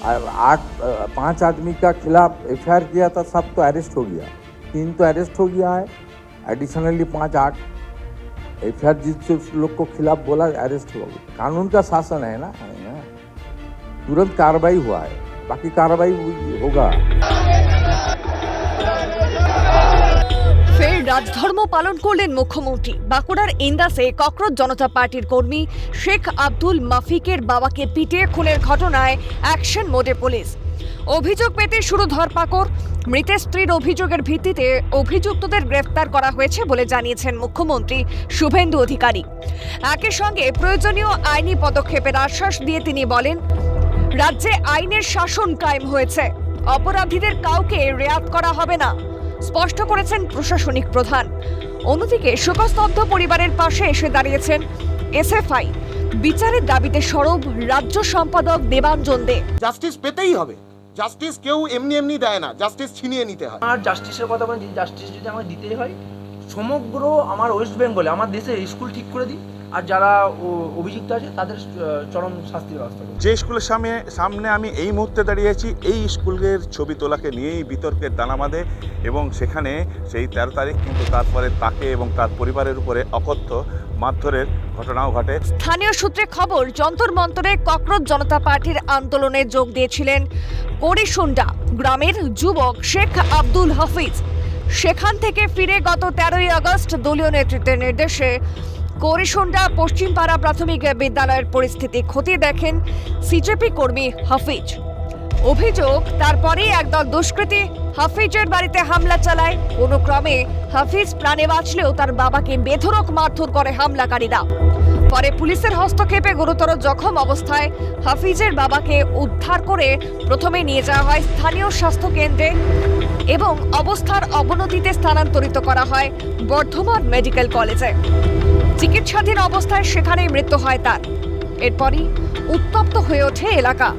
5 आदमी का खिलाफ एफआईआर किया था, सब तो अरेस्ट हो गया, 3 तो अरेस्ट हो गया है, एडिशनली 5 8 एफआईआर जिस लोग को खिलाफ बोला अरेस्ट हो गया। कानून का शासन है ना, तुरंत कार्रवाई हुआ है, बाकी कार्रवाई होगा। ফের রাজধর্ম পালন করলেন মুখ্যমন্ত্রী। বাঁকুড়ার ইন্দাসে ককরোচ জনতা পার্টির কর্মী শেখ আব্দুল মাফিকের বাবাকে পিটিয়ে খুনের ঘটনায় অ্যাকশন মোডে পুলিশ। অভিযোগ পেতে শুরু ধরপাকড়। মৃতের স্ত্রীর অভিযোগের ভিত্তিতে অভিযুক্তদের গ্রেফতার করা হয়েছে বলে জানিয়েছেন মুখ্যমন্ত্রী শুভেন্দু অধিকারী। একই সঙ্গে প্রয়োজনীয় আইনি পদক্ষেপের আশ্বাস দিয়ে তিনি বলেন, রাজ্যে আইনের শাসন কায়েম হয়েছে, অপরাধীদের কাউকে রেয়াত করা হবে না, স্পষ্ট করেছেন প্রশাসনিক প্রধান। অন্যদিকে শোকস্তব্ধ পরিবারের পাশে এসে দাঁড়িয়েছেন এসএফআই। বিচারের দাবিতে সরব রাজ্য সম্পাদক দেবাঞ্জন দে। জাস্টিস পেতেই হবে, জাস্টিস কেউ এমনি এমনি দেয় না, জাস্টিস ছিনিয়ে নিতে হয়। আর জাস্টিসের কথা বলেন, জাস্টিস যদি আমাকে দিতেই হয় সমগ্র আমার ওয়েস্ট বেঙ্গলে আমার দেশে স্কুল ঠিক করে দিই, আর যারা অভিযুক্ত আছে তাদের চরম শাস্তির ব্যবস্থা করি। যে স্কুলের সামনে আমি এই মুহূর্তে দাঁড়িয়েছি, এই স্কুলের ছবি তোলাকে নিয়েই বিতর্কের দানা বাঁধে এবং সেখানে সেই 13 তারিখ কিন্তু তারপরে তাকে এবং তার পরিবারের উপরে অকথ্য মারধরের ঘটনাও ঘটে। স্থানীয় সূত্রে খবর, যন্তর মন্তরে ককরোচ জনতা পার্টির আন্দোলনে যোগ দিয়েছিলেন করিসুন্ডা গ্রামের যুবক শেখ আব্দুল হাফিজ। সেখান থেকে ফিরে গত 13ই আগস্ট দলীয় নেতৃত্বের নির্দেশে করিসুন্ডা পশ্চিমপাড়া প্রাথমিক বিদ্যালয়ের পরিস্থিতি খতিয়ে দেখেন সিজেপি কর্মী হাফিজ। অভিযোগ, তারপরেই একদল দুষ্কৃতী হাফিজের বাড়িতে হামলা চালায়। কোনো ক্রমে হাফিজ প্রাণে বাঁচলেও তার বাবাকে বেধড়ক মারধর করে হামলাকারীরা। পরে পুলিশের হস্তক্ষেপে গুরুতর জখম অবস্থায় হাফিজের বাবাকে উদ্ধার করে প্রথমে নিয়ে যাওয়া হয় স্থানীয় স্বাস্থ্য কেন্দ্রে এবং অবস্থার অবনতিতে স্থানান্তরিত করা হয় বর্ধমান মেডিকেল কলেজে। চিকিৎসাধীন অবস্থায় সেখানেই মৃত্যু হয় তার। এরপরই উত্তপ্ত হয়ে ওঠে এলাকা।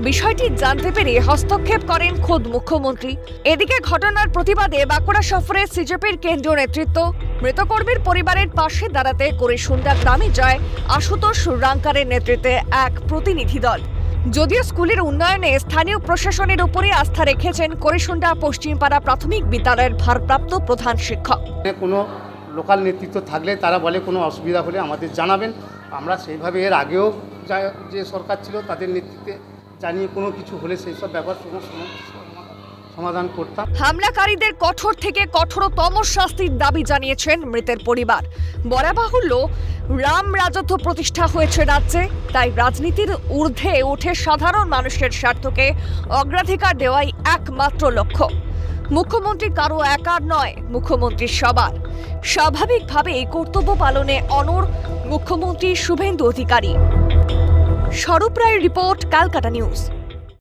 বিষয়টি জানতে পেরে হস্তক্ষেপ করেন খোদ মুখ্যমন্ত্রী। এদিকে ঘটনার প্রতিবাদে বাঁকুড়া সফরে সিজেপির কেন্দ্রীয় নেতৃত্ব মৃত কর্মীর পরিবারের পাশে দাঁড়াতে করিসুন্ডা গ্রামে যায় আশুতোষ রাঙ্কারের নেতৃত্বে এক প্রতিনিধি দল। যদিও স্কুলের উন্নয়নে স্থানীয় প্রশাসনের উপরে আস্থা রেখেছেন করিসুন্ডা পশ্চিমপাড়া প্রাথমিক বিদ্যালয়ের ভারপ্রাপ্ত প্রধান শিক্ষক। কোনো লোকাল নেতৃত্ব থাকলে তারা বলে কোনো অসুবিধা হলে আমাদের জানাবেন, আমরা সেইভাবে এর আগেও যে সরকার ছিল তাদের নেতৃত্বে জানিয়ে কোনো কিছু হলে সেই সব ব্যাপার সমাধান করতাম। হামলাকারীদের কঠোর থেকে কঠোরতম শাস্তির দাবি জানিয়েছেন মৃতের পরিবার। বলা বাহুল্য, রাম রাজত্ব প্রতিষ্ঠা হয়েছে রাজ্যে, তাই রাজনীতির ঊর্ধ্বে উঠে সাধারণ মানুষের স্বার্থকে অগ্রাধিকার দেওয়াই একমাত্র লক্ষ্য। মুখ্যমন্ত্রী কারো একার নয়, মুখ্যমন্ত্রী সবার। স্বাভাবিকভাবেই কর্তব্য পালনে অনড় মুখ্যমন্ত্রী শুভেন্দু অধিকারী। স্বরূপ রায়ের রিপোর্ট, ক্যালকাটা নিউজ।